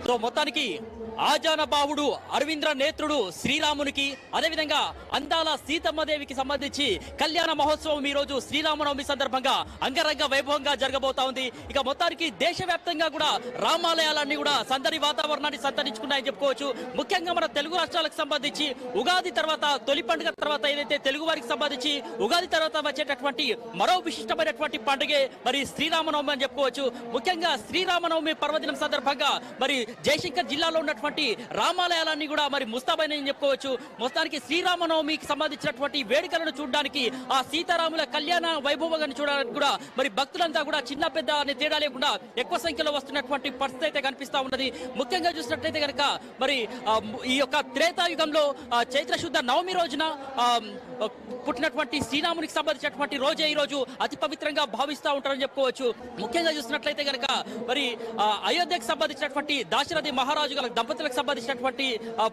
So మొత్తానికి ఆజానబాహుడు అరవింద్ర నేత్రుడు శ్రీరామునికి అదేవిధంగా అందాల సీతమ్మదేవికి సంబంధించి కళ్యాణ మహోత్సవం ఈ రోజు శ్రీరామనవమి సందర్భంగా అంగరంగ వైభవంగా జరగబోతా ఉంది. ఇక మొత్తానికి దేశవ్యాప్తంగా కూడా రామాలయాలన్నీ కూడా సందడి వాతావరణాన్ని సంతరించుకున్నాయని చెప్పుకోవచ్చు. ముఖ్యంగా మన తెలుగు రాష్ట్రాలకు సంబంధించి ఉగాది తర్వాత తొలి పండుగ తర్వాత ఏదైతే తెలుగు వారికి సంబంధించి ఉగాది తర్వాత వచ్చేటటువంటి మరో విశిష్టమైనటువంటి పండుగే మరి శ్రీరామనవమి అని చెప్పుకోవచ్చు. ముఖ్యంగా శ్రీరామనవమి పర్వదినం సందర్భంగా మరి జయశంకర్ జిల్లాలో ఉన్నటువంటి రామాలయాలన్నీ కూడా మరి ముస్తాబైనని చెప్పుకోవచ్చు. మొత్తానికి శ్రీరామనవమికి సంబంధించినటువంటి వేడుకలను చూడడానికి ఆ సీతారాముల కళ్యాణ వైభవాన్ని చూడడానికి కూడా మరి భక్తులంతా కూడా చిన్న పెద్ద అనే తేడా లేకుండా ఎక్కువ సంఖ్యలో వస్తున్నటువంటి పరిస్థితి అయితే కనిపిస్తా ఉన్నది. ముఖ్యంగా చూసినట్లయితే కనుక మరి ఈ యొక్క త్రేతాయుగంలో చైత్ర శుద్ధ నవమి రోజున పుట్టినటువంటి శ్రీరామునికి సంబంధించినటువంటి రోజే ఈ రోజు అతి పవిత్రంగా భావిస్తూ ఉంటారని చెప్పుకోవచ్చు. ముఖ్యంగా చూసినట్లయితే కనుక మరి అయోధ్యకు సంబంధించినటువంటి దాశరథి మహారాజు గారి దంపతులకు సంబంధించినటువంటి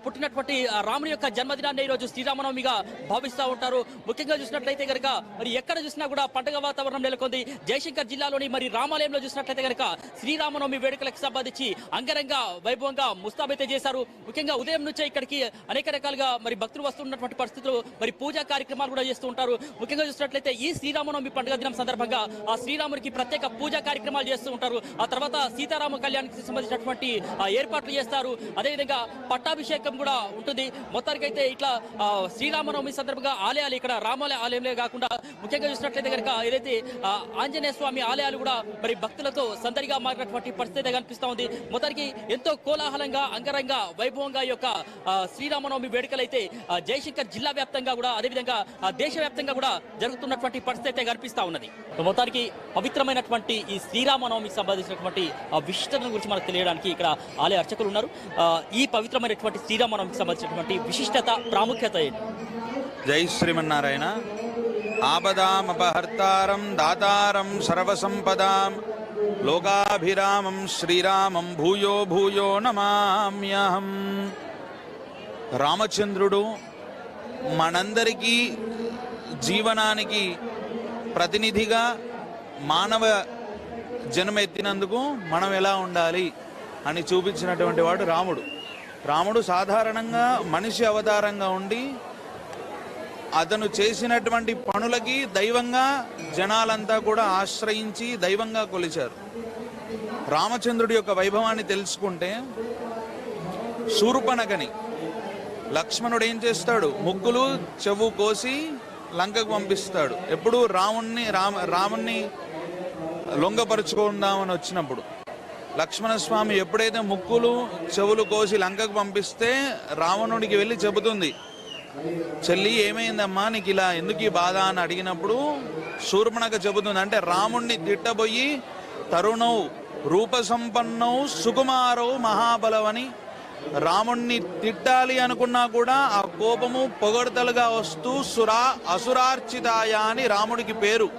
పుట్టినటువంటి రాముని యొక్క జన్మదినాన్ని ఈ రోజు శ్రీరామనవమిగా భావిస్తూ ఉంటారు. ముఖ్యంగా చూసినట్లయితే కనుక మరి ఎక్కడ చూసినా కూడా పండుగ వాతావరణం నెలకొంది. జయశంకర్ జిల్లాలోని మరి రామాలయంలో చూసినట్లయితే కనుక శ్రీరామనవమి వేడుకలకు సంబంధించి అంగరంగ వైభవంగా ముస్తాబైతే చేశారు. ముఖ్యంగా ఉదయం నుంచే ఇక్కడికి అనేక రకాలుగా మరి భక్తులు వస్తున్నటువంటి పరిస్థితులు మరి పూజా కార్యక్రమాలు కూడా చేస్తూ ఉంటారు. ముఖ్యంగా చూసినట్లయితే ఈ శ్రీరామనవమి పండుగ దినం సందర్భంగా ఆ శ్రీరామునికి ప్రత్యేక పూజా కార్యక్రమాలు చేస్తూ ఉంటారు. ఆ తర్వాత సీతారామ కళ్యాణానికి సంబంధించినటువంటి ఏర్పాట్లు చేస్తారు. అదేవిధంగా పట్టాభిషేకం కూడా ఉంటుంది. మొత్తానికైతే ఇట్లా శ్రీరామనవమి సందర్భంగా ఆలయాలు ఇక్కడ రామాలయ ఆలయంలో కాకుండా ముఖ్యంగా చూసినట్లయితే కనుక ఏదైతే ఆంజనేయ స్వామి ఆలయాలు కూడా మరి భక్తులతో సందడిగా మారినటువంటి పరిస్థితి కనిపిస్తా ఉంది. మొత్తానికి ఎంతో కోలాహలంగా అంగరంగ వైభవంగా ఈ యొక్క శ్రీరామనవమి వేడుకలు అయితే జయశంకర్ జిల్లా వ్యాప్తంగా కూడా అదేవిధంగా దేశవ్యాప్తంగా కూడా జరుగుతున్నటువంటి పరిస్థితి అయితే కనిపిస్తా ఉన్నది. మొత్తానికి పవిత్రమైనటువంటి ఈ శ్రీరామనవమికి సంబంధించినటువంటి విశిష్టతను గురించి మనకు తెలియడానికి ఇక్కడ ఆలయ అర్చకులు ఉన్నారు. ఈ పవిత్రమైనటువంటి శ్రీరామనవమికి సంబంధించినటువంటి విశిష్టత ప్రాముఖ్యత ఏంటి? జై శ్రీమన్నారాయణ. ఆపదామపహర్తారం దాతారం సర్వసంపదాం లోకాభిరామం శ్రీరామం భూయో భూయో నమామ్యహం. రామచంద్రుడు మనందరికీ జీవనానికి ప్రతినిధిగా మానవ జన్మ ఎత్తినందుకు మనం ఎలా ఉండాలి అని చూపించినటువంటి వాడు రాముడు. రాముడు సాధారణంగా మనిషి అవతారంగా ఉండి అతను చేసినటువంటి పనులకి దైవంగా జనాలంతా కూడా ఆశ్రయించి దైవంగా కొలిచారు. రామచంద్రుడి యొక్క వైభవాన్ని తెలుసుకుంటే శూర్పణఖని లక్ష్మణుడు ఏం చేస్తాడు? ముగ్గులు చెవు కోసి లంకకు పంపిస్తాడు. ఎప్పుడు రాముణ్ణి లొంగపరుచుకుందామని వచ్చినప్పుడు లక్ష్మణస్వామి ఎప్పుడైతే ముక్కులు చెవులు కోసి లంకకు పంపిస్తే రావణుడికి వెళ్ళి చెబుతుంది, చెల్లి ఏమైందమ్మా నీకు ఇలా ఎందుకు ఈ బాధ అని అడిగినప్పుడు శూర్పణఖ చెబుతుంది, అంటే రాముణ్ణి తిట్టబోయి తరుణౌ రూపసంపన్నౌ సుకుమారౌ మహాబలవని రాముణ్ణి తిట్టాలి అనుకున్నా కూడా ఆ కోపము పొగడతలుగా వస్తూ అసురార్చితాయ అని రాముడికి పేరు.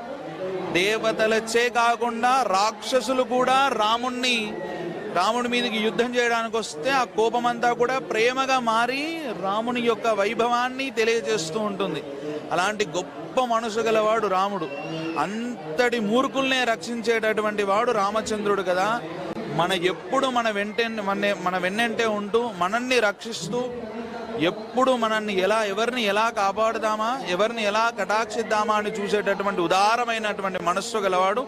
దేవతలచే కాకుండా రాక్షసులు కూడా రాముడి మీదకి యుద్ధం చేయడానికి వస్తే ఆ కోపమంతా కూడా ప్రేమగా మారి రాముని యొక్క వైభవాన్ని తెలియజేస్తూ ఉంటుంది. అలాంటి గొప్ప మనసు గలవాడు రాముడు. అంతటి మూర్ఖుల్నే రక్షించేటటువంటి వాడు రామచంద్రుడు కదా. ఎప్పుడు మన వెన్నంటే ఉంటూ మనల్ని రక్షిస్తూ ఎప్పుడు ఎవరిని ఎలా కాపాడుదామా, ఎవరిని ఎలా కటాక్షిద్దామా అని చూసేటటువంటి ఉదారమైనటువంటి మనస్సు గలవాడు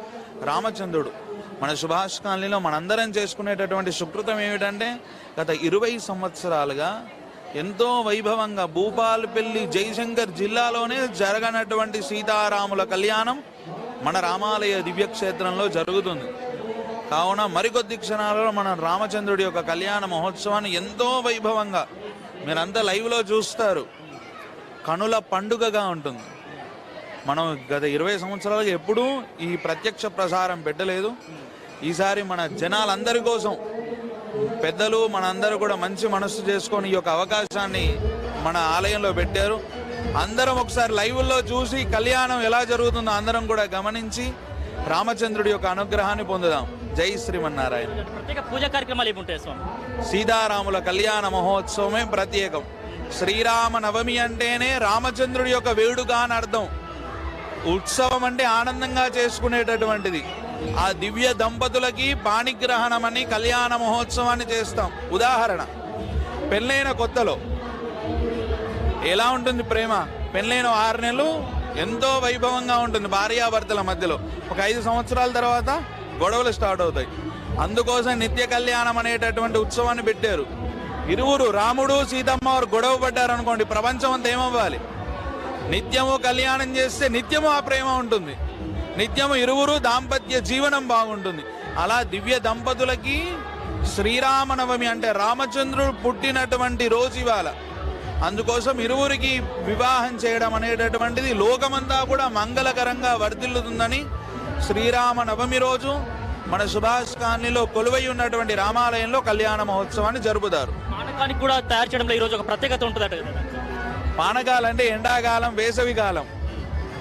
రామచంద్రుడు. మన శుభాష్కాలంలో మనందరం చేసుకునేటటువంటి సుకృతం ఏమిటంటే గత 20 సంవత్సరాలుగా ఎంతో వైభవంగా భూపాలపల్లి జయశంకర్ జిల్లాలోనే జరగనటువంటి సీతారాముల కళ్యాణం మన రామాలయ దివ్యక్షేత్రంలో జరుగుతుంది. కావున మరికొద్ది క్షణాలలో మన రామచంద్రుడి యొక్క కళ్యాణ మహోత్సవాన్ని ఎంతో వైభవంగా మీరంతా లైవ్లో చూస్తారు. కనుల పండుగగా ఉంటుంది. మనం గత 20 సంవత్సరాలుగా ఎప్పుడూ ఈ ప్రత్యక్ష ప్రసారం పెట్టలేదు. ఈసారి మన జనాలందరి కోసం పెద్దలు మనందరూ కూడా మంచి మనస్సు చేసుకొని ఈ యొక్క అవకాశాన్ని మన ఆలయంలో పెట్టారు. అందరం ఒకసారి లైవ్లో చూసి కళ్యాణం ఎలా జరుగుతుందో అందరం కూడా గమనించి రామచంద్రుడి యొక్క అనుగ్రహాన్ని పొందుదాం. జై శ్రీమన్నారాయణ. ప్రత్యేక పూజా కార్యక్రమాలు ఏముంటాయి స్వామి? సీతారాముల కళ్యాణ మహోత్సవమే ప్రత్యేకం. శ్రీరామ నవమి అంటేనే రామచంద్రుడి యొక్క వేడుక అని అర్థం. ఉత్సవం అంటే ఆనందంగా చేసుకునేటటువంటిది. ఆ దివ్య దంపతులకి పాణిగ్రహణం అని కళ్యాణ మహోత్సవాన్ని చేస్తాం. ఉదాహరణ, పెళ్ళైన కొత్తలో ఎలా ఉంటుంది ప్రేమ? పెళ్ళైన 6 నెలలు ఎంతో వైభవంగా ఉంటుంది భార్యాభర్తల మధ్యలో. ఒక 5 సంవత్సరాల తర్వాత గొడవలు స్టార్ట్ అవుతాయి. అందుకోసం నిత్య కళ్యాణం అనేటటువంటి ఉత్సవాన్ని పెట్టారు. ఇరువురు రాముడు సీతమ్మ వారు గొడవ పడ్డారనుకోండి, ప్రపంచం అంతా ఏమవ్వాలి? నిత్యము కళ్యాణం చేస్తే నిత్యము ఆ ప్రేమ ఉంటుంది, నిత్యము ఇరువురు దాంపత్య జీవనం బాగుంటుంది. అలా దివ్య దంపతులకి శ్రీరామనవమి అంటే రామచంద్రుడు పుట్టినటువంటి రోజు ఇవాళ. అందుకోసం ఇరువురికి వివాహం చేయడం అనేటటువంటిది లోకమంతా కూడా మంగళకరంగా వర్ధిల్లుతుందని శ్రీరామనవమి రోజు మన సుభాష్ కాలనీలో కొలువై ఉన్నటువంటి రామాలయంలో కళ్యాణ మహోత్సవాన్ని జరుపుతారు. పానకానికి కూడా తయారు చేయడంలో ఈ రోజు ఒక ప్రత్యేకత ఉంటుందట కదా. పానకాలంటే ఎండాకాలం, వేసవి కాలం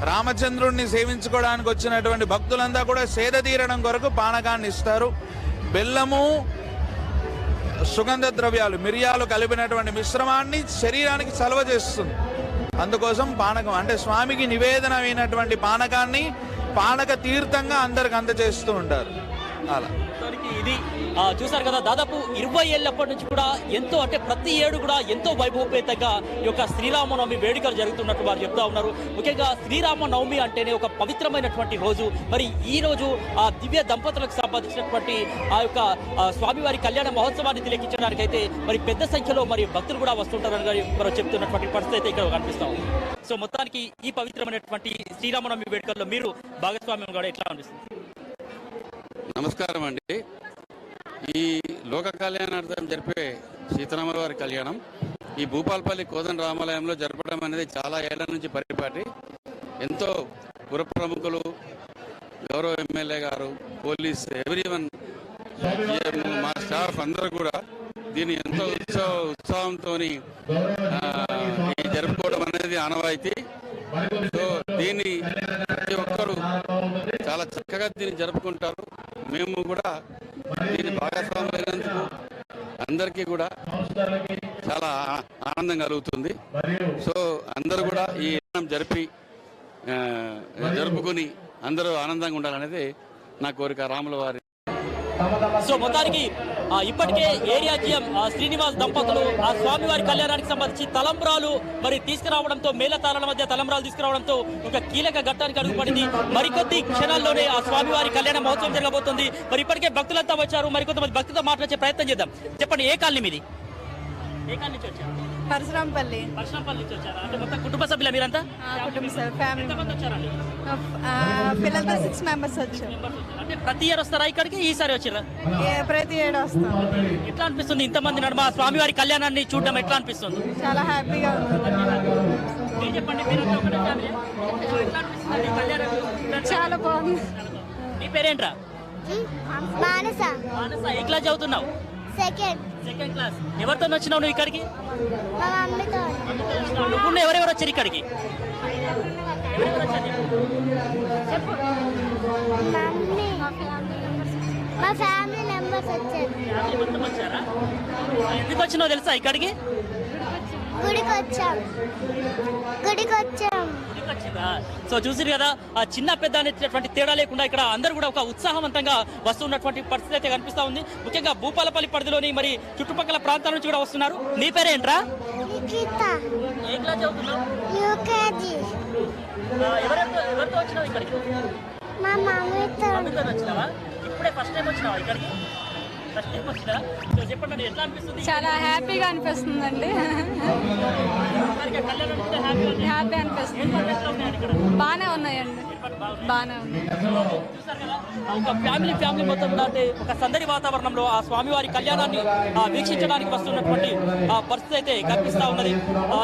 రామచంద్రుడిని సేవించుకోవడానికి వచ్చినటువంటి భక్తులంతా కూడా సేద తీరడం కొరకు పానకాన్ని ఇస్తారు. బెల్లము, సుగంధ ద్రవ్యాలు, మిరియాలు కలిపినటువంటి మిశ్రమాన్ని శరీరానికి చలవ చేస్తుంది. అందుకోసం పానకం అంటే స్వామికి నివేదన అయినటువంటి పానకాన్ని పానక తీర్థంగా అందరికి అందజేస్తూ ఉంటారు. అలా ఇది చూసారు కదా, దాదాపు 20 ఏళ్ళప్పటి నుంచి కూడా ఎంతో అంటే ప్రతి ఏడు కూడా ఎంతో వైభవపేతంగా ఈ యొక్క శ్రీరామనవమి వేడుకలు జరుగుతున్నట్టు వారు చెప్తా ఉన్నారు. ముఖ్యంగా శ్రీరామనవమి అంటేనే ఒక పవిత్రమైనటువంటి రోజు. మరి ఈ రోజు ఆ దివ్య దంపతులకు సంబంధించినటువంటి ఆ యొక్క స్వామివారి కళ్యాణ మహోత్సవాన్ని తిలకించడానికైతే మరి పెద్ద సంఖ్యలో మరి భక్తులు కూడా వస్తుంటారని మరి చెప్తున్నటువంటి పరిస్థితి అయితే ఇక్కడ కనిపిస్తాం. సో మొత్తానికి ఈ పవిత్రమైనటువంటి శ్రీరామనవమి వేడుకల్లో మీరు భాగస్వామ్యం కూడా ఎట్లా అనిపిస్తుంది? నమస్కారం అండి. ఈ లోక కళ్యాణార్థం జరిపే సీతారాముల వారి కళ్యాణం ఈ భూపాలపల్లి కోదండ రామాలయంలో జరపడం అనేది చాలా ఏళ్ల నుంచి పరిపాటి. ఎంతో పుర ప్రముఖులు, గౌరవ ఎమ్మెల్యే గారు, పోలీస్, ఎవ్రీవన్, మా స్టాఫ్ అందరూ కూడా దీన్ని ఎంతో ఉత్సాహంతో జరుపుకోవడం అనేది ఆనవాయితీ. సో దీన్ని ప్రతి ఒక్కరూ చాలా చక్కగా దీన్ని జరుపుకుంటారు. మేము కూడా దీన్ని భాగస్వామ్యమైనందుకు అందరికీ కూడా చాలా ఆనందం కలుగుతుంది. సో అందరూ కూడా ఈ జరుపుకుని అందరూ ఆనందంగా ఉండాలనేది నా కోరిక. రాముల వారి సో మొత్తానికి ఇప్పటికే ఏరియా జీఎం శ్రీనివాస్ దంపతులు ఆ స్వామివారి కళ్యాణానికి సంబంధించి తలంబ్రాలు మరి తీసుకురావడంతో, మేళతాళాల మధ్య తలంబ్రాలు తీసుకురావడంతో ఒక కీలక ఘట్టానికి అడుగుపడింది. మరికొద్ది క్షణాల్లోనే ఆ స్వామివారి కళ్యాణ మహోత్సవం జరగబోతుంది. మరి ఇప్పటికే భక్తులంతా వచ్చారు. మరికొంతమంది భక్తులతో మాట్లాడే ప్రయత్నం చేద్దాం. చెప్పండి, ఏ కాలనీ మీది? ఏ కాలనీ నుంచి వచ్చారు? పరశురాంపల్లి నుంచి వచ్చారా? అంటే మొత్తం కుటుంబ సభ్యుల మీరంతా? కుటుంబ ఫ్యామిలీ ఎంతమంది వచ్చారండి? పిల్లలతో 6 మెంబర్స్ వచ్చారు. అంటే ప్రతి ఇయర్ వస్తారా ఇక్కడికి? ఈసారి వచ్చారా? ప్రతి ఏడు వస్తాం. ఎట్లా అనిపిస్తుంది ఇంతమంది నడుమ స్వామివారి కళ్యాణాన్ని చూడడం ఎట్లా అనిపిస్తుంది? చాలా హ్యాపీగా ఉంది. మీరు చెప్పండి, మీరంతా ఒకటే ఫ్యామిలీ? ఎట్లా అనిపిస్తుంది ఈ కళ్యాణం చూడడానికి? చాలా బాగుంది. నీ పేరేంట్రా? మానస. మానస, ఏ క్లాస్ చదువుతున్నావు? Second class. ఎవరితో వచ్చినావు నువ్వు ఇక్కడికి? మా మమ్మీతో. నువ్వు ఎవరెవరు వచ్చారు ఇక్కడికి? మమ్మీ, మా ఫ్యామిలీ మెంబర్స్ వచ్చారు. మొత్తం వచ్చారా? ఎందుకు వచ్చినావు తెలుసా ఇక్కడికి? గుడికి వచ్చాం. సో చూసిరు కదా, ఆ చిన్న పెద్ద అనేటటువంటి తేడా లేకుండా ఇక్కడ అందరూ కూడా ఒక ఉత్సాహవంతంగా వస్తున్నటువంటి పరిస్థితి అయితే కనిపిస్తా ఉంది. ముఖ్యంగా భూపాలపల్లి పరిధిలోని మరి చుట్టుపక్కల ప్రాంతాల నుంచి కూడా వస్తున్నారు. నీ పేరేంట్రా? యూకేజీ. ఎవరితో వచ్చినావు ఇక్కడికి? మా మమ్మీతో. వచ్చినావా? ఇప్పుడే ఫస్ట్ టైం వచ్చినావా ఇక్కడికి? చెప్పండి, ఎట్లా అనిపిస్తుంది? చాలా హ్యాపీగా అనిపిస్తుందండి. హ్యాపీ అనిపిస్తుంది. బాగానే ఉన్నాయండి, బాగానే ఉన్నాయి. ఒక ఫ్యామిలీ మొత్తం కూడా అంటే ఒక సందడి వాతావరణంలో ఆ స్వామివారి కళ్యాణాన్ని వీక్షించడానికి వస్తున్నటువంటి పరిస్థితి అయితే కనిపిస్తా ఉన్నది.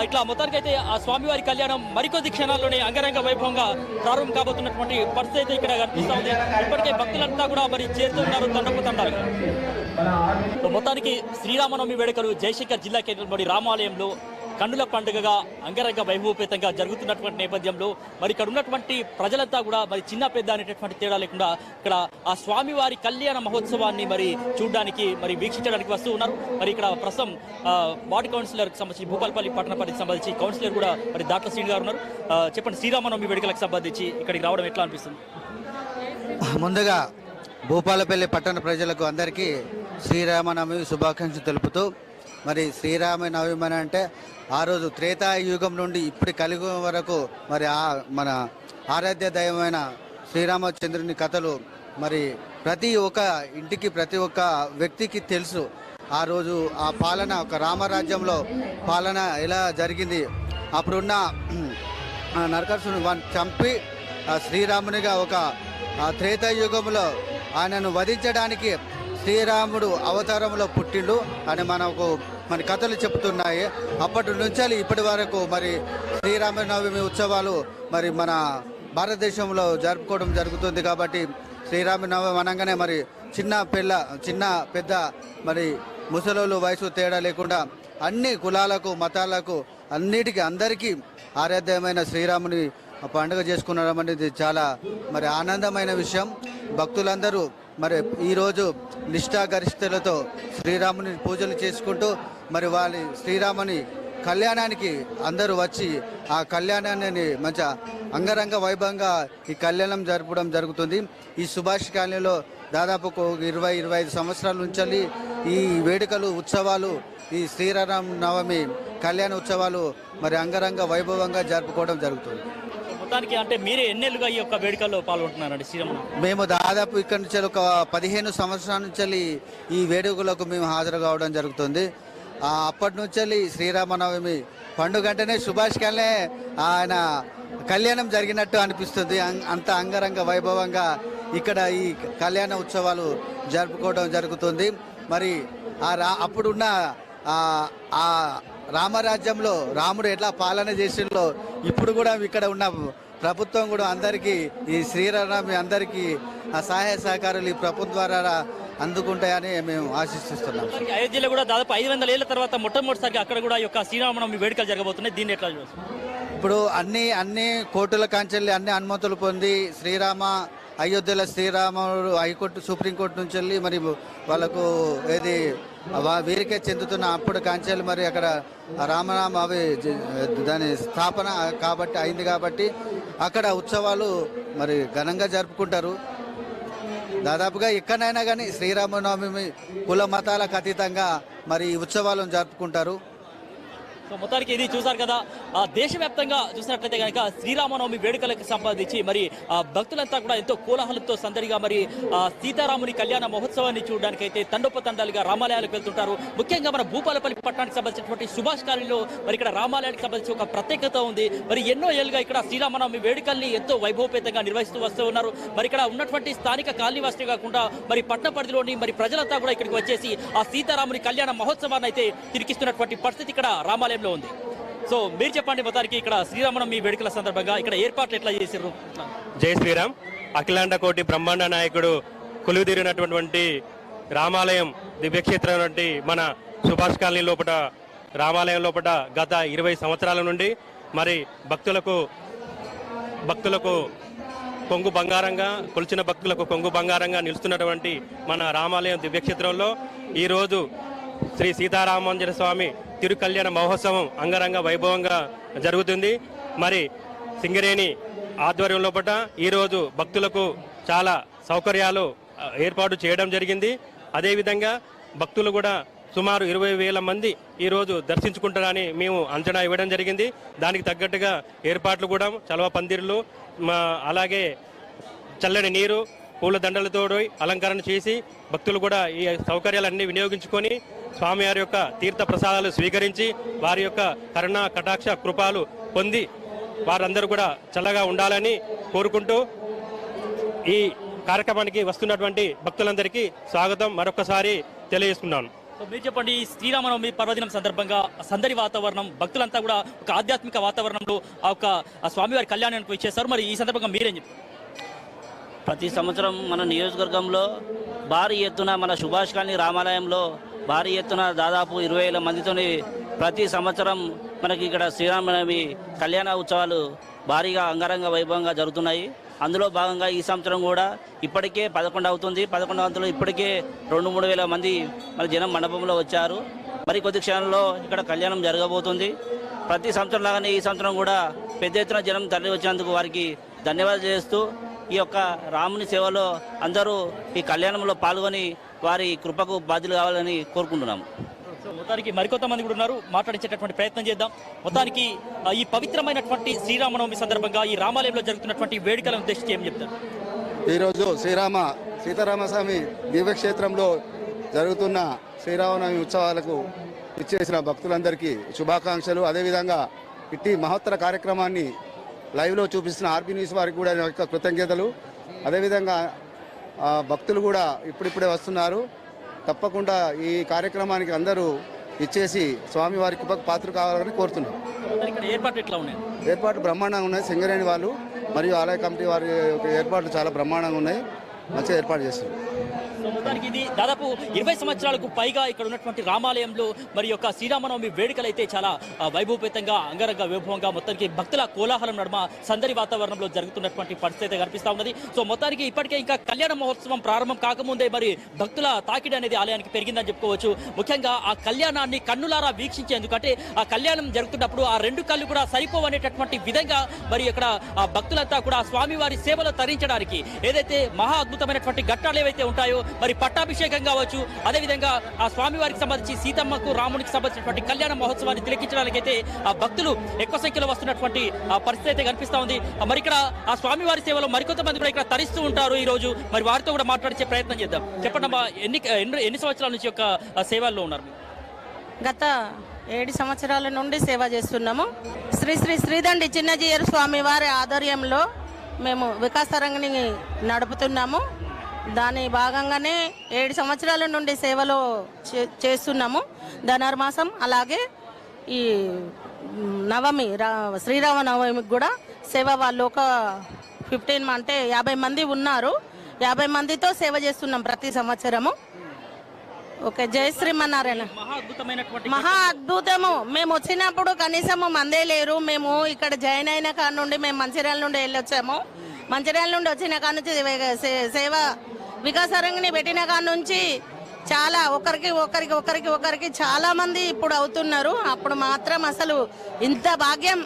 ఇట్లా మొత్తానికి అయితే ఆ స్వామివారి కళ్యాణం మరికొద్ది క్షణాల్లోనే అంగరంగ వైభవంగా ప్రారంభం కాబోతున్నటువంటి పరిస్థితి అయితే ఇక్కడ కనిపిస్తా ఉంది. ఇప్పటికే భక్తులంతా కూడా మరి చేరుతున్నారు తండలు. మొత్తానికి శ్రీరామనవమి వేడుకలు జయశంకర్ జిల్లా కేంద్రంలోని రామాలయంలో కన్నుల పండుగగా అంగరంగ వైభవపేతంగా జరుగుతున్నటువంటి నేపథ్యంలో మరి ఇక్కడ ఉన్నటువంటి ప్రజలంతా కూడా మరి చిన్న పెద్ద అనేటటువంటి తేడా లేకుండా ఇక్కడ ఆ స్వామివారి కళ్యాణ మహోత్సవాన్ని మరి చూడడానికి మరి వీక్షించడానికి వస్తూ ఉన్నారు. మరి ఇక్కడ ప్రస్తుతం వార్డు కౌన్సిలర్కి సంబంధించి భూపాలపల్లి పట్టణ పరిధికి సంబంధించి కౌన్సిలర్ కూడా మరి దాట్ల శ్రీని గారు ఉన్నారు. చెప్పండి, శ్రీరామనవమి వేడుకలకు సంబంధించి ఇక్కడికి రావడం ఎట్లా అనిపిస్తుంది? ముందుగా భూపాలపల్లి పట్టణ ప్రజలకు అందరికీ శ్రీరామనవమి శుభాకాంక్షలు తెలుపుతూ, మరి శ్రీరామనవమి అని అంటే ఆ రోజు త్రేతాయుగం నుండి ఇప్పుడు కలియుగం వరకు మరి మన ఆరాధ్య దైవమైన శ్రీరామచంద్రుని కథలు మరి ప్రతి ఒక్క ఇంటికి ప్రతి ఒక్క వ్యక్తికి తెలుసు. ఆ రోజు ఆ పాలన ఒక రామరాజ్యంలో పాలన ఎలా జరిగింది, అప్పుడున్న నరకాసురుని చంపి శ్రీరామునిగా ఒక త్రేతాయుగంలో ఆయనను వధించడానికి శ్రీరాముడు అవతారంలో పుట్టిండు అని మన కథలు చెబుతున్నాయి. అప్పటి నుంచి ఇప్పటి వరకు మరి శ్రీరామనవమి ఉత్సవాలు మరి మన భారతదేశంలో జరుపుకోవడం జరుగుతుంది. కాబట్టి శ్రీరామనవమి అనగానే మరి చిన్న పెద్ద మరి ముసలోళ్ళు వయసు తేడా లేకుండా అన్ని కులాలకు మతాలకు అందరికీ ఆరాధ్యమైన శ్రీరాముని పండుగ చేసుకునడం అనేది చాలా మరి ఆనందమైన విషయం. భక్తులందరూ మరి ఈరోజు నిష్ఠాగరిష్టలతో శ్రీరాముని పూజలు చేసుకుంటూ మరి వాళ్ళ శ్రీరాముని కళ్యాణానికి అందరూ వచ్చి ఆ కళ్యాణాన్ని మంచి అంగరంగ వైభవంగా ఈ కళ్యాణం జరపడం జరుగుతుంది. ఈ సుభాష్ కాలనీలో దాదాపు 20-25 సంవత్సరాల నుంచి ఈ వేడుకలు ఉత్సవాలు ఈ శ్రీరామనవమి కళ్యాణ ఉత్సవాలు మరి అంగరంగ వైభవంగా జరుపుకోవడం జరుగుతుంది. మొత్తానికి అంటే మీరే ఎన్నేళ్ళుగా ఈ యొక్క వేడుకల్లో పాల్గొంటున్నారండి శ్రీరామనవమి? మేము దాదాపు ఇక్కడ నుంచి ఒక 15 సంవత్సరాల నుంచి ఈ వేడుకలకు మేము హాజరు కావడం జరుగుతుంది. అప్పటి నుంచి శ్రీరామనవమి పండుగ అంటేనే సుభాష్ కాలనే ఆయన కళ్యాణం జరిగినట్టు అనిపిస్తుంది. అంత అంగరంగ వైభవంగా ఇక్కడ ఈ కళ్యాణ ఉత్సవాలు జరుపుకోవడం జరుగుతుంది. మరి అప్పుడున్న ఆ రామరాజ్యంలో రాముడు ఎట్లా పాలన చేసిందో ఇప్పుడు కూడా ఇక్కడ ఉన్న ప్రభుత్వం కూడా అందరికీ ఈ శ్రీరామనవమి అందరికీ ఆ సహాయ సహకారాలు ఈ ప్రభుత్వం ద్వారా అందుకుంటాయని మేము ఆశిస్తున్నాం. అయోధ్యలో కూడా దాదాపు 500 ఏళ్ల తర్వాత మొట్టమొదటిసారిగా అక్కడ కూడా ఈ యొక్క శ్రీరామనవమి వేడుకలు జరగబోతున్నాయి. దీన్ని ఎట్లా చూస్తారు? ఇప్పుడు అన్ని కోర్టుల కాంచెల్లి అన్ని అనుమతులు పొంది అయోధ్యలో శ్రీరాముడు హైకోర్టు సుప్రీంకోర్టు నుంచి వెళ్ళి మరి వాళ్ళకు ఏది వీరికే చెందుతున్న అప్పుడు కాంచెల్లి మరి అక్కడ రామనామ అవి దాని స్థాపన అయింది కాబట్టి అక్కడ ఉత్సవాలు మరి ఘనంగా జరుపుకుంటారు. దాదాపుగా ఎక్కడైనా కానీ శ్రీరామనవమి కుల మతాలకు అతీతంగా మరి ఈ ఉత్సవాలను జరుపుకుంటారు. సో మొత్తానికి ఇది చూసారు కదా, దేశవ్యాప్తంగా చూసినట్లయితే కనుక శ్రీరామనవమి వేడుకలకు సంబంధించి మరి భక్తులంతా కూడా ఎంతో కోలాహలంతో సందడిగా మరి సీతారాముని కళ్యాణ మహోత్సవాన్ని చూడడానికి అయితే తండోపతండాలుగా రామాలయాలకు వెళ్తుంటారు. ముఖ్యంగా మన భూపాలపల్లి పట్టణానికి సంబంధించినటువంటి సుభాష్ కాలనీలో మరి ఇక్కడ రామాలయానికి సంబంధించి ఒక ప్రత్యేకత ఉంది. మరి ఎన్నో ఏళ్ళుగా ఇక్కడ శ్రీరామనవమి వేడుకల్ని ఎంతో వైభవపేతంగా నిర్వహిస్తూ వస్తూ ఉన్నారు. మరి ఇక్కడ ఉన్నటువంటి స్థానిక కాలనీవాసులే కాకుండా మరి పట్టణ పరిధిలోని మరి ప్రజలంతా కూడా ఇక్కడికి వచ్చేసి ఆ సీతారాముని కళ్యాణ మహోత్సవాన్ని అయితే తిరిగిస్తున్నటువంటి పరిస్థితి ఇక్కడ రామాలయం ఉంది. సో మీరు చెప్పండి, మొత్తానికి ఇక్కడ శ్రీరామనవమి వేడుకల సందర్భంగా ఇక్కడ ఏర్పాట్లు ఎట్లా చేశారు? జై శ్రీరామ్. అఖిలాండ కోటి బ్రహ్మాండ నాయకుడు కొలువుదీరినటువంటి రామాలయం దివ్యక్షేత్రం మన సుభాష్ కాలనీ లోపల రామాలయం లోపల గత 20 సంవత్సరాల నుండి మరి భక్తులకు కొంగు బంగారంగా కొలిచిన భక్తులకు కొంగు బంగారంగా నిలుస్తున్నటువంటి మన రామాలయం దివ్యక్షేత్రంలో ఈరోజు శ్రీ సీతారామాంజన స్వామి తిరుకళ్యాణ మహోత్సవం అంగరంగ వైభవంగా జరుగుతుంది. మరి సింగరేణి ఆధ్వర్యం లోపల ఈరోజు భక్తులకు చాలా సౌకర్యాలు ఏర్పాటు చేయడం జరిగింది. అదేవిధంగా భక్తులు కూడా సుమారు 20,000 మంది ఈరోజు దర్శించుకుంటారని మేము అంచనా ఇవ్వడం జరిగింది. దానికి తగ్గట్టుగా ఏర్పాట్లు కూడా చలవ పందిర్లు అలాగే చల్లని నీరు పూల దండలతో అలంకరణ చేసి భక్తులు కూడా ఈ సౌకర్యాలన్నీ వినియోగించుకొని స్వామివారి యొక్క తీర్థ ప్రసాదాలు స్వీకరించి వారి యొక్క కరుణా కటాక్ష కృపాలు పొంది వారందరూ కూడా చల్లగా ఉండాలని కోరుకుంటూ ఈ కార్యక్రమానికి వస్తున్నటువంటి భక్తులందరికీ స్వాగతం మరొకసారి తెలియజేస్తున్నాను. మీరు చెప్పండి, ఈ శ్రీరామనవమి పర్వదినం సందర్భంగా సందడి వాతావరణం, భక్తులంతా కూడా ఒక ఆధ్యాత్మిక వాతావరణంలో ఆ స్వామివారి కళ్యాణానికి వచ్చేస్తారు. మరి ఈ సందర్భంగా మీరేం చెప్తారు? ప్రతి సంవత్సరం మన నియోజకవర్గంలో భారీ ఎత్తున మన సుభాష్ కాలనీ రామాలయంలో భారీ ఎత్తున దాదాపు 20,000 మందితో ప్రతి సంవత్సరం మనకి ఇక్కడ శ్రీరామనవమి కళ్యాణ ఉత్సవాలు భారీగా అంగరంగ వైభవంగా జరుగుతున్నాయి. అందులో భాగంగా ఈ సంవత్సరం కూడా ఇప్పటికే 11 అవుతుంది. 11 వంతులు ఇప్పటికే 2-3 వేల మంది మన జనం మండపంలో వచ్చారు. మరి కొద్ది క్షణంలో ఇక్కడ కళ్యాణం జరగబోతుంది. ప్రతి సంవత్సరం లాగానే ఈ సంవత్సరం కూడా పెద్ద ఎత్తున జనం తరలి వచ్చినందుకు వారికి ధన్యవాదాలు చేస్తూ ఈ యొక్క రాముని సేవలో అందరూ ఈ కళ్యాణంలో పాల్గొని వారి కృపకు బాధ్యులు కావాలని కోరుకుంటున్నాము. సో మొత్తానికి మరికొంతమంది కూడా ఉన్నారు, మాట్లాడించేటటువంటి ప్రయత్నం చేద్దాం. మొత్తానికి ఈ పవిత్రమైనటువంటి శ్రీరామనవమి సందర్భంగా ఈ రామాలయంలో జరుగుతున్నటువంటి వేడుకలను ఉద్దేశించి ఏం చెప్తారు? ఈరోజు సీతారామస్వామి దివ్యక్షేత్రంలో జరుగుతున్న శ్రీరామనవమి ఉత్సవాలకు ఇచ్చేసిన భక్తులందరికీ శుభాకాంక్షలు. అదేవిధంగా ఇట్టి మహత్తర కార్యక్రమాన్ని లైవ్లో చూపిస్తున్న ఆర్బీ న్యూస్ వారికి కూడా నా యొక్క కృతజ్ఞతలు. అదేవిధంగా భక్తులు కూడా ఇప్పుడిప్పుడే వస్తున్నారు. తప్పకుండా ఈ కార్యక్రమానికి అందరూ ఇచ్చేసి స్వామివారికి పాత్ర కావాలని కోరుతున్నాం. ఇక్కడ ఏర్పాట్లు ఎట్లా ఉన్నాయి? ఏర్పాట్లు బ్రహ్మాండంగా ఉన్నాయి. సింగరేణి వాళ్ళు మరియు ఆలయ కమిటీ వారి యొక్క ఏర్పాట్లు చాలా బ్రహ్మాండంగా ఉన్నాయి. మంచిగా ఏర్పాటు చేస్తున్నారు. సో మొత్తానికి ఇది దాదాపు 20 సంవత్సరాలకు పైగా ఇక్కడ ఉన్నటువంటి రామాలయంలో మరి యొక్క శ్రీరామనవమి వేడుకలు అయితే చాలా వైభవపేతంగా అంగరంగ వైభవంగా మొత్తానికి భక్తుల కోలాహలం నడుమ సందడి వాతావరణంలో జరుగుతున్నటువంటి పరిస్థితి కనిపిస్తా ఉన్నది. సో మొత్తానికి ఇప్పటికే ఇంకా కళ్యాణ మహోత్సవం ప్రారంభం కాకముందే మరి భక్తుల తాకిడి అనేది ఆలయానికి పెరిగిందని చెప్పుకోవచ్చు. ముఖ్యంగా ఆ కళ్యాణాన్ని కన్నులారా వీక్షించేందుకు, అంటే ఆ కళ్యాణం జరుగుతున్నప్పుడు ఆ రెండు కళ్ళు కూడా సరిపోవనేటటువంటి విధంగా మరి ఇక్కడ ఆ భక్తులంతా కూడా స్వామివారి సేవలో తరించడానికి ఏదైతే మహా అద్భుతమైనటువంటి ఘట్టాలు ఏవైతే ఉంటాయో, మరి పట్టాభిషేకం కావచ్చు, అదేవిధంగా ఆ స్వామివారికి సంబంధించి సీతమ్మకు రామునికి సంబంధించినటువంటి కళ్యాణ మహోత్సవాన్ని తిలకించడానికైతే ఆ భక్తులు ఎక్కువ సంఖ్యలో వస్తున్నటువంటి ఆ పరిస్థితి అయితే కనిపిస్తా ఉంది. మరి ఇక్కడ ఆ స్వామివారి సేవలో మరికొంతమంది కూడా ఇక్కడ తరిస్తూ ఉంటారు ఈ రోజు. మరి వారితో కూడా మాట్లాడించే ప్రయత్నం చేద్దాం. చెప్పండి అమ్మా, ఎన్ని సంవత్సరాల నుంచి యొక్క సేవల్లో ఉన్నారు? గత 7 సంవత్సరాల నుండి సేవ చేస్తున్నాము. శ్రీ శ్రీ శ్రీదండి చిన్నజీయర్ స్వామి వారి ఆధ్వర్యంలో మేము వికాస తరంగిణి నడుపుతున్నాము. దాని భాగంగానే 7 సంవత్సరాల నుండి సేవలో చేస్తున్నాము. ధనుర్మాసం అలాగే ఈ నవమి శ్రీరామనవమికి కూడా సేవ వాళ్ళు ఒక 15 అంటే 50 మంది ఉన్నారు. 50 మందితో సేవ చేస్తున్నాం ప్రతి సంవత్సరము. ఓకే, జై శ్రీమన్నారాయణ. మహా అద్భుతము. మేము వచ్చినప్పుడు కనీసం మందే లేరు. మేము ఇక్కడ జాయిన్ అయిన కాడ నుండి మేము మంచిర్యాల నుండి వెళ్ళొచ్చాము. మంచిర్యాల నుండి వచ్చిన కాడ నుంచి సేవ వికాసరంగిని పెట్టిన కాడ నుంచి చాలా ఒకరికి చాలా మంది ఇప్పుడు అవుతున్నారు. అప్పుడు మాత్రం అసలు ఇంత భాగ్యం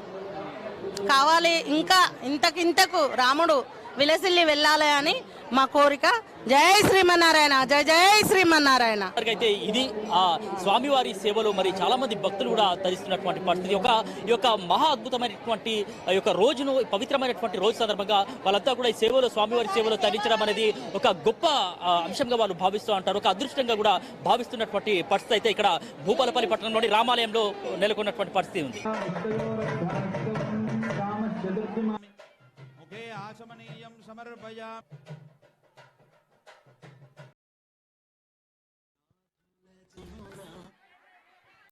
కావాలి, ఇంకా ఇంతకింతకు రాముడు విలసిల్లి వెళ్ళాలి అని మా కోరిక. జై శ్రీమన్నారాయణ, జై జై శ్రీమన్నారాయణ. అయితే ఇది ఆ స్వామివారి సేవలో మరి చాలా మంది భక్తులు కూడా తరిస్తున్నటువంటి పరిస్థితి. ఈ యొక్క మహా అద్భుతమైనటువంటి యొక్క రోజును, పవిత్రమైనటువంటి రోజు సందర్భంగా వాళ్ళంతా కూడా ఈ సేవలో, స్వామివారి సేవలో తరించడం అనేది ఒక గొప్ప అంశంగా వాళ్ళు భావిస్తూ ఉంటారు. ఒక అదృష్టంగా కూడా భావిస్తున్నటువంటి పరిస్థితి అయితే ఇక్కడ భూపాలపల్లి పట్టణంలోని రామాలయంలో నెలకొన్నటువంటి పరిస్థితి ఉంది. సమర్పయ